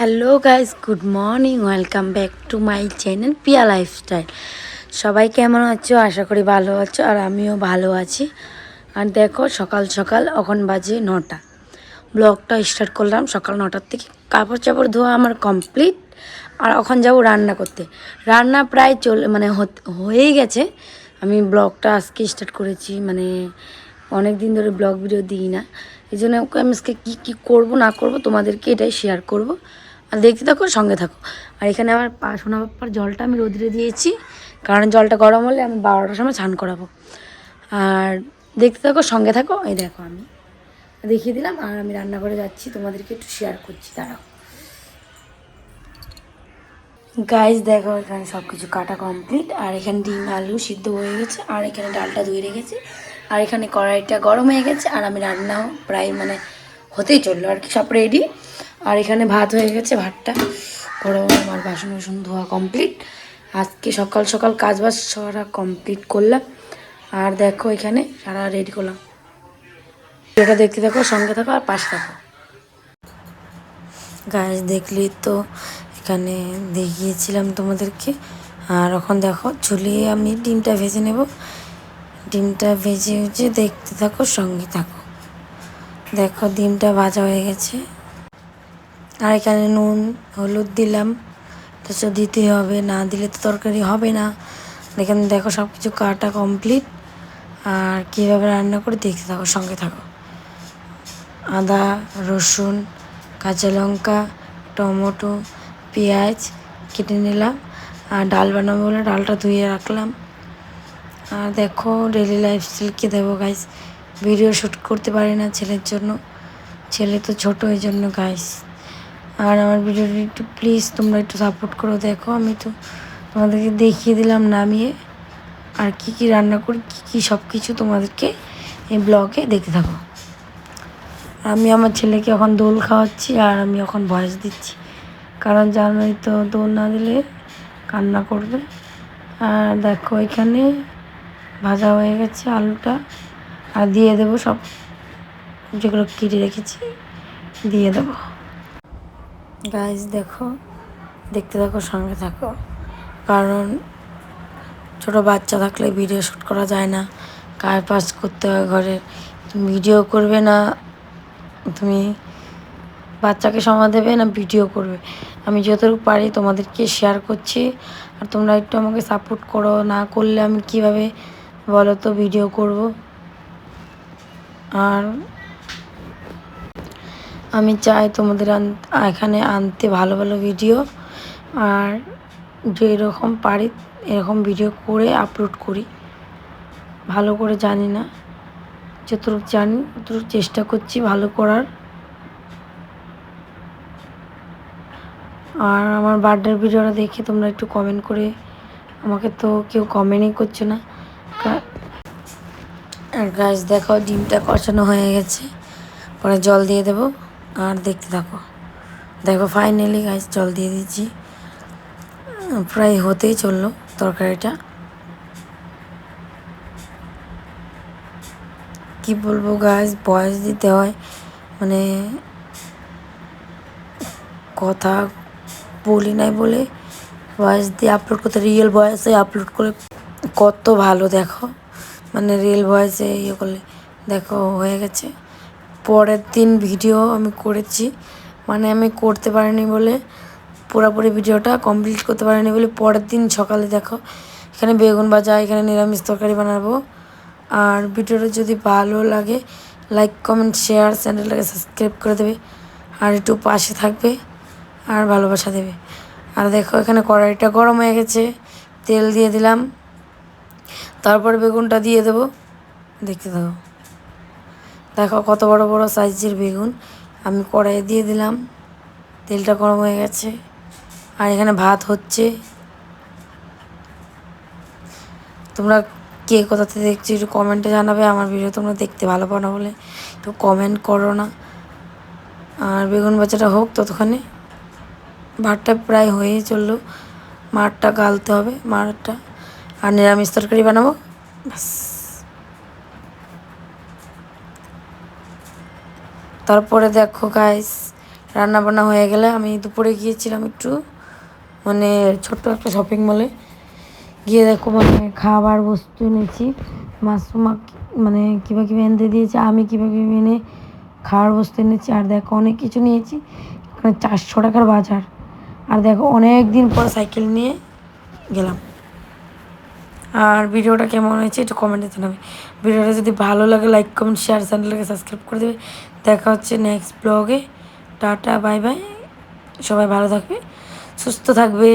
Hello guys, good morning. Welcome back to my channel Piya lifestyle. সবাই কেমন আছো? আশা করি ভালো আছো, আর আমিও ভালো আছি। আর দেখো, সকাল সকাল এখন বাজে 9টা। ব্লগটা স্টার্ট করলাম সকাল 9টার থেকে। কাপড় চাপড় ধোয়া আমার কমপ্লিট। আর এখন যাব রান্না করতে। রান্না প্রায় হয়েই গেছে। আমি ব্লগটা আজকে স্টার্ট করেছি, অনেক দিন ধরে ব্লগ ভিডিও দিই না। এই জন্য আমি আজকে কী কী করবো না করবো তোমাদেরকে এটাই শেয়ার করব। আর দেখতে থাকো, সঙ্গে থাকো। আর এখানে আমার সোনা বাপ্পার জলটা আমি রোদ্রে দিয়েছি, কারণ জলটা গরম হলে আমি 12টার সময় স্নান করাবো। আর দেখতে থাকো, সঙ্গে থাকো। এই দেখো, আমি দেখিয়ে দিলাম। আর আমি রান্না করে যাচ্ছি, তোমাদেরকে একটু শেয়ার করছি, দাঁড়াও। গাইস দেখো, এখানে সব কিছু কাটা কমপ্লিট। আর এখানে ডিম আলু সিদ্ধ হয়ে গেছে। আর এখানে ডালটা ধুয়ে রেখেছি। আর এখানে কড়াইটা গরম হয়ে গেছে। আর আমি রান্নাও প্রায় হতেই চললো আর কি, সব রেডি। আর এখানে ভাত হয়ে গেছে, ভাতটা গরম। আমার বাসন বাসন ধোয়া কমপ্লিট। আজকে সকাল সকাল কাজ বাজ সারা কমপ্লিট করলাম। আর দেখো, এখানে সারা রেডি করলাম। এটা দেখতে থাকো, সঙ্গে থাকো আর পাশে থাকো। গাছ দেখলি তো, এখানে দেখিয়েছিলাম তোমাদেরকে। আর এখন দেখো, চুলে আমি ডিমটা ভেজে নেব। ডিমটা ভেজে দেখতে থাকো, সঙ্গে থাকো। দেখো, ডিমটা ভাজা হয়ে গেছে। আর এখানে নুন হলুদ দিলাম, তো দিতে হবে, না দিলে তো তরকারি হবে না। এখানে দেখো, সব কিছু কাটা কমপ্লিট। আর কীভাবে রান্না করে দেখতে থাকো, সঙ্গে থাকো। আদা রসুন কাঁচা লঙ্কা টমেটো পেঁয়াজ কেটে নিলাম। আর ডাল বানাবো বলে ডালটা ধুয়ে রাখলাম। আর দেখো, ডেলি লাইফস্টাইলকে দেবো গাইস। ভিডিও শ্যুট করতে পারি না ছেলের জন্য, ছেলে তো ছোটো, এই জন্য গাইস। আর আমার ভিডিওটি একটু প্লিজ তোমরা একটু সাপোর্ট করো। দেখো, আমি তো তোমাদেরকে দেখিয়ে দিলাম নামিয়ে। আর কি কি রান্না করি, কী কী সব কিছু তোমাদেরকে এই ব্লগে দেখতে থাকো। আমি আমার ছেলেকে এখন দোল খাওয়াচ্ছি, আর আমি এখন ভয়েস দিচ্ছি, কারণ জানোই তো, দোল না দিলে কান্না করবে। আর দেখো, এখানে ভাজা হয়ে গেছে আলুটা। আর দিয়ে দেবো সব যেগুলো কেটে রেখেছি, দিয়ে দেবো। গাইস দেখো, দেখতে থাকো, সঙ্গে থাকো। কারণ ছোটো বাচ্চা থাকলে ভিডিও শ্যুট করা যায় না, কাজ করতে হয় ঘরে। তুমি ভিডিও করবে না, তুমি বাচ্চাকে সময় দেবে না ভিডিও করবে। আমি যতটুকু পারি তোমাদেরকে শেয়ার করছি। আর তোমরা একটু আমাকে সাপোর্ট করো, না করলে আমি কিভাবে বলো তো ভিডিও করব। আর আমি চাই তোমাদের এখানে আনতে ভালো ভালো ভিডিও। আর যেরকম পারি এরকম ভিডিও করে আপলোড করি। ভালো করে জানি না, যতটুকু জানি ততটুকু চেষ্টা করছি ভালো করার। আর আমার বার্থডের ভিডিওটা দেখে তোমরা একটু কমেন্ট করে, আমাকে তো কেউ কমেন্টই করছে না। আর গাছ দেখো, ডিমটা কষানো হয়ে গেছে, পরে জল দিয়ে দেবো। আর দেখতে থাকো। দেখো, ফাইনালি গাছ জল দিয়ে দিচ্ছি, প্রায় হতেই চললো তরকারিটা। কি বলবো গাছ, ভয়েস দিতে হয়, কথা বলি নাই বলে ভয়েস দিয়ে আপলোড করতে, রিয়েল ভয়েসে আপলোড করে কত ভালো। দেখো, রিয়েল ভয়েসে ইয়ে করলে দেখো হয়ে গেছে। পরের দিন ভিডিও আমি করেছি, আমি করতে পারিনি বলে, পুরোপুরি ভিডিওটা কমপ্লিট করতে পারিনি বলে পরের দিন সকালে দেখো, এখানে বেগুন ভাজা, এখানে নিরামিষ তরকারি বানাবো। আর ভিডিওটা যদি ভালো লাগে লাইক কমেন্ট শেয়ার, চ্যানেলটাকে সাবস্ক্রাইব করে দেবে। আর একটু পাশে থাকবে আর ভালোবাসা দেবে। আর দেখো, এখানে কড়াইটা গরম হয়ে গেছে, তেল দিয়ে দিলাম, তারপর বেগুনটা দিয়ে দেবো। দেখতে থাকো। দেখো, কত বড় বড় সাইজের বেগুন আমি কড়াইয়ে দিয়ে দিলাম। তেলটা গরম হয়ে গেছে। আর এখানে ভাত হচ্ছে। তোমরা কে কোথা থেকে দেখছো একটু কমেন্টে জানাবে। আমার ভিডিও তোমরা দেখতে ভালো পাও না বলে একটু কমেন্ট করো না। আর বেগুন ভাজাটা হোক ততক্ষণে। ভাতটা প্রায় হয়েই চললো, মাঠটা গালতে হবে, মাঠটা। আর নিরামিষ তরকারি বানাবো, ব্যাস। তারপরে দেখো গাইস, রান্না বান্না হয়ে গেলে আমি দুপুরে গিয়েছিলাম একটু মানে ছোট্ট একটা শপিং মলে, গিয়ে দেখো মানে খাবার বস্তু এনেছি। মাসুমা মানে কিবা কিবা এনে দিয়েছে, আমি কিবা কিবা এনে খাওয়ার বস্তু এনেছি। আর দেখো অনেক কিছু নিয়েছি, এখানে 400 টাকার বাজার। আর দেখো অনেক দিন পর সাইকেল নিয়ে গেলাম। আর ভিডিওটা কেমন হয়েছে একটু কমেন্টে জানাবে। ভিডিওটা যদি ভালো লাগে লাইক কমেন্ট শেয়ার, চ্যানেলটাকে সাবস্ক্রাইব করে দেবে। দেখা হচ্ছে নেক্সট ব্লগে। টাটা বাই বাই, সবাই ভালো থাকবে, সুস্থ থাকবে।